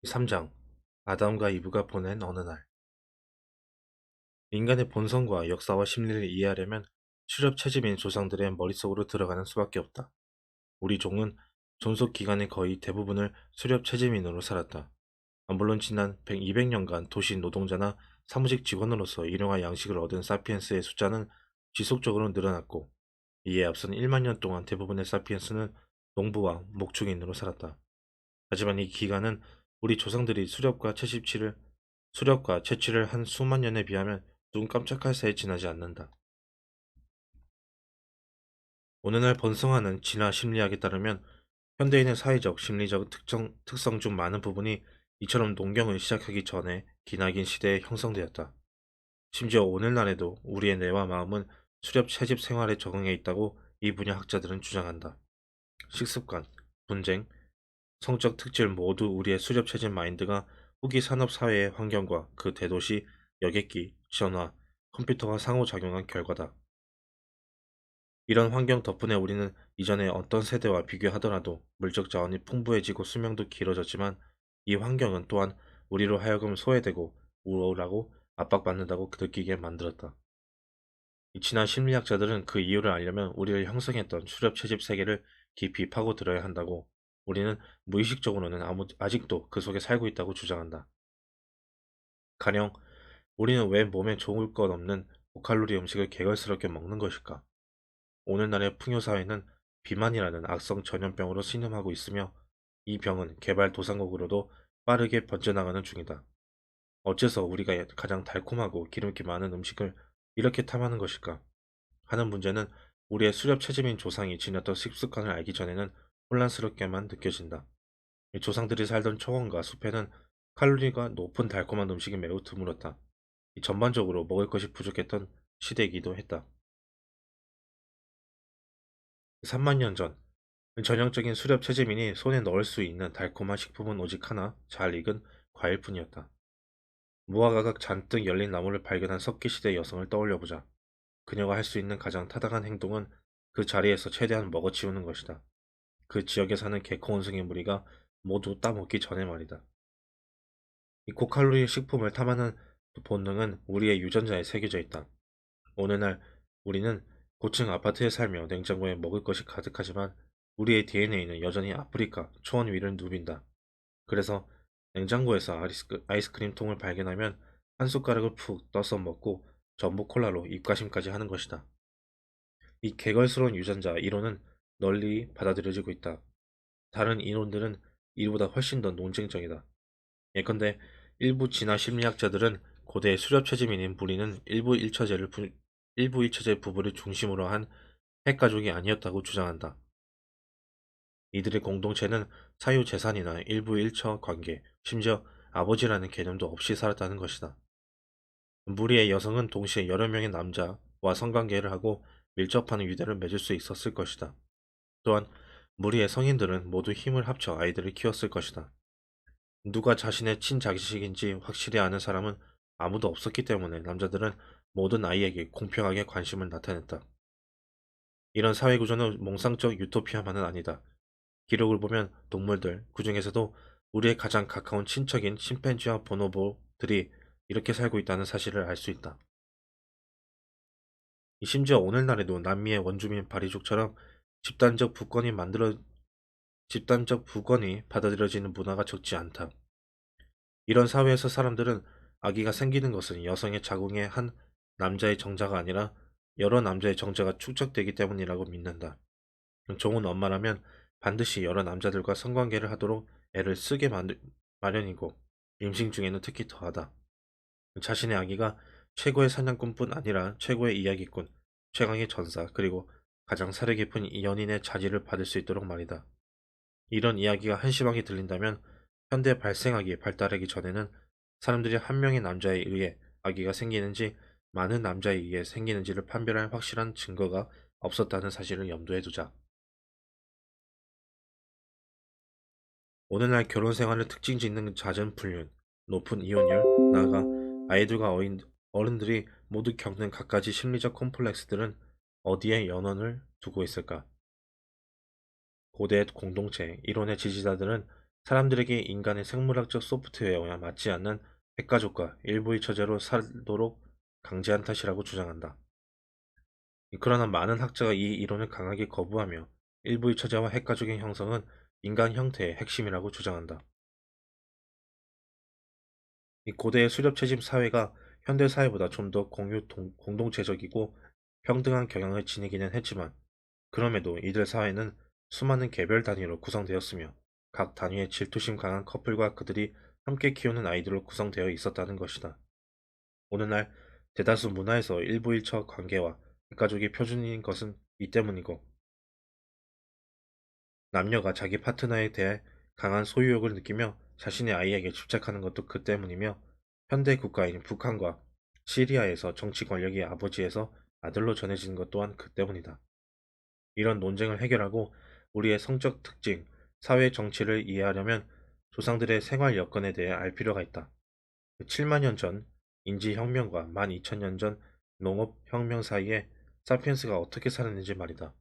3장 아담과 이브가 보낸 어느 날. 인간의 본성과 역사와 심리를 이해하려면 출협 체질인 조상들의 머릿속으로 들어가는 수밖에 없다. 우리 종은 존속 기간의 거의 대부분을 수렵 체질민으로 살았다. 물론 지난 200년간 도시 노동자나 사무직 직원으로서 일용할 양식을 얻은 사피엔스의 숫자는 지속적으로 늘어났고, 이에 앞선 1만 년 동안 대부분의 사피엔스는 농부와 목축인으로 살았다. 하지만 이 기간은 우리 조상들이 수렵과 채취를 한 수만 년에 비하면 눈 깜짝할 새에 지나지 않는다. 오늘날 번성하는 진화 심리학에 따르면 현대인의 사회적, 심리적 특성 중 많은 부분이 이처럼 농경을 시작하기 전에 기나긴 시대에 형성되었다. 심지어 오늘날에도 우리의 뇌와 마음은 수렵 채집 생활에 적응해 있다고 이 분야 학자들은 주장한다. 식습관, 분쟁, 성적 특질 모두 우리의 수렵 체질 마인드가 후기 산업 사회의 환경과 그 대도시, 여객기, 전화, 컴퓨터와 상호작용한 결과다. 이런 환경 덕분에 우리는 이전의 어떤 세대와 비교하더라도 물적 자원이 풍부해지고 수명도 길어졌지만, 이 환경은 또한 우리로 하여금 소외되고 우울하고 압박받는다고 느끼게 만들었다. 이 친한 심리학자들은 그 이유를 알려면 우리를 형성했던 수렵 채집 세계를 깊이 파고들어야 한다고, 우리는 무의식적으로는 아직도 그 속에 살고 있다고 주장한다. 가령 우리는 왜 몸에 좋을 것 없는 고칼로리 음식을 개걸스럽게 먹는 것일까? 오늘날의 풍요사회는 비만이라는 악성 전염병으로 신음하고 있으며, 이 병은 개발도상국으로도 빠르게 번져나가는 중이다. 어째서 우리가 가장 달콤하고 기름기 많은 음식을 이렇게 탐하는 것일까? 하는 문제는 우리의 수렵 체질인 조상이 지녔던 식습관을 알기 전에는 혼란스럽게만 느껴진다. 이 조상들이 살던 초원과 숲에는 칼로리가 높은 달콤한 음식이 매우 드물었다. 이 전반적으로 먹을 것이 부족했던 시대이기도 했다. 3만 년 전, 전형적인 수렵 체질민이 손에 넣을 수 있는 달콤한 식품은 오직 하나, 잘 익은 과일뿐이었다. 무화과가 잔뜩 열린 나무를 발견한 석기시대 여성을 떠올려보자. 그녀가 할 수 있는 가장 타당한 행동은 그 자리에서 최대한 먹어치우는 것이다. 그 지역에 사는 개코 원숭이 무리가 모두 따먹기 전에 말이다. 이 고칼로리 식품을 탐하는 본능은 우리의 유전자에 새겨져 있다. 오늘날 우리는 고층 아파트에 살며 냉장고에 먹을 것이 가득하지만, 우리의 DNA는 여전히 아프리카 초원 위를 누빈다. 그래서 냉장고에서 아이스크림 통을 발견하면 한 숟가락을 푹 떠서 먹고 전부 콜라로 입가심까지 하는 것이다. 이 개걸스러운 유전자 이론은 널리 받아들여지고 있다. 다른 이론들은 이보다 훨씬 더 논쟁적이다. 예컨대 일부 진화 심리학자들은 고대 수렵 체질민인 무리는 일부 일처제 부부를 중심으로 한 핵가족이 아니었다고 주장한다. 이들의 공동체는 사유재산이나 일부 일처 관계, 심지어 아버지라는 개념도 없이 살았다는 것이다. 무리의 여성은 동시에 여러 명의 남자와 성관계를 하고 밀접한 유대를 맺을 수 있었을 것이다. 또한 무리의 성인들은 모두 힘을 합쳐 아이들을 키웠을 것이다. 누가 자신의 친자식인지 확실히 아는 사람은 아무도 없었기 때문에 남자들은 모든 아이에게 공평하게 관심을 나타냈다. 이런 사회 구조는 몽상적 유토피아만은 아니다. 기록을 보면 동물들, 그 중에서도 우리의 가장 가까운 친척인 심팬지와 보노보들이 이렇게 살고 있다는 사실을 알 수 있다. 심지어 오늘날에도 남미의 원주민 바리족처럼 집단적 부권이 만들어 집단적 부권이 받아들여지는 문화가 적지 않다. 이런 사회에서 사람들은 아기가 생기는 것은 여성의 자궁의 한 남자의 정자가 아니라 여러 남자의 정자가 축적되기 때문이라고 믿는다. 좋은 엄마라면 반드시 여러 남자들과 성관계를 하도록 애를 쓰게 마련이고, 임신 중에는 특히 더하다. 자신의 아기가 최고의 사냥꾼뿐 아니라 최고의 이야기꾼, 최강의 전사, 그리고 가장 사려 깊은 연인의 자질을 받을 수 있도록 말이다. 이런 이야기가 한심하게 들린다면 현대 발생학이 발달하기 전에는 사람들이 한 명의 남자에 의해 아기가 생기는지 많은 남자에 의해 생기는지를 판별할 확실한 증거가 없었다는 사실을 염두에 두자. 오늘날 결혼 생활을 특징 짓는 잦은 불륜, 높은 이혼율, 나아가 아이들과 어른들이 모두 겪는 갖가지 심리적 콤플렉스들은 어디에 연원을 두고 있을까? 고대 공동체, 이론의 지지자들은 사람들에게 인간의 생물학적 소프트웨어와 맞지 않는 핵가족과 일부의 처제로 살도록 강제한 탓이라고 주장한다. 그러나 많은 학자가 이 이론을 강하게 거부하며 일부의 처제와 핵가족의 형성은 인간 형태의 핵심이라고 주장한다. 이 고대의 수렵채집 사회가 현대 사회보다 좀 더 공동체적이고 평등한 경향을 지니기는 했지만, 그럼에도 이들 사회는 수많은 개별 단위로 구성되었으며 각 단위의 질투심 강한 커플과 그들이 함께 키우는 아이들로 구성되어 있었다는 것이다. 오늘날 대다수 문화에서 일부일처 관계와 핵가족이 표준인 것은 이 때문이고, 남녀가 자기 파트너에 대해 강한 소유욕을 느끼며 자신의 아이에게 집착하는 것도 그 때문이며, 현대 국가인 북한과 시리아에서 정치 권력이 아버지에서 아들로 전해지는 것 또한 그 때문이다. 이런 논쟁을 해결하고 우리의 성적 특징, 사회 정치를 이해하려면 조상들의 생활 여건에 대해 알 필요가 있다. 7만 년 전 인지혁명과 12,000년 전 농업혁명 사이에 사피엔스가 어떻게 살았는지 말이다.